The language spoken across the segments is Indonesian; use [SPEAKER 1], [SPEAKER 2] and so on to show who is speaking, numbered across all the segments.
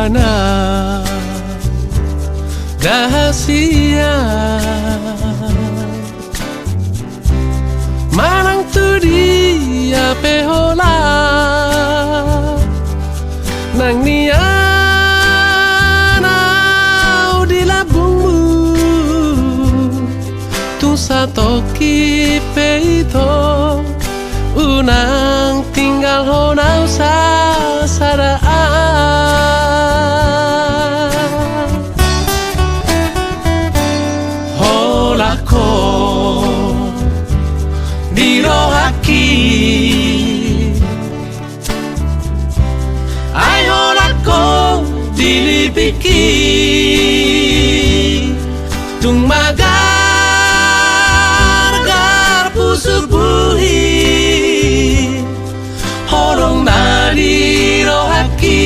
[SPEAKER 1] wana rahasia manang tu dia pehola nang niana di labungmu tu satoki peito unang tinggal honau sasaraan holako dirohaki ay holako dilipiki tung magar pusuk buhi horong nari rohaki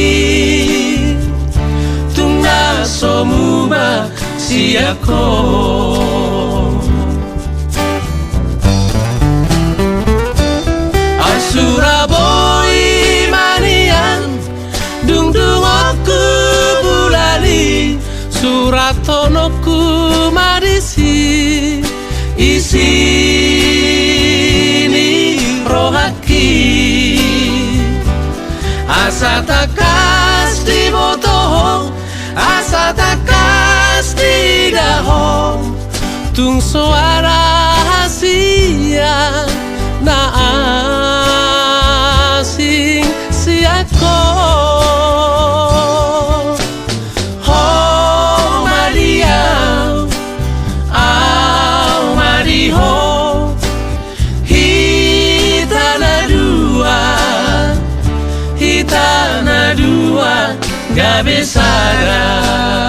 [SPEAKER 1] tung nasomuma siako Surabaya manian dung aku bulali suratonoku marisi isini rohaki asa takas di botoh asa takas di daho tung suara hasia na asing siako oh Maria au Mariho hitana dua gak besara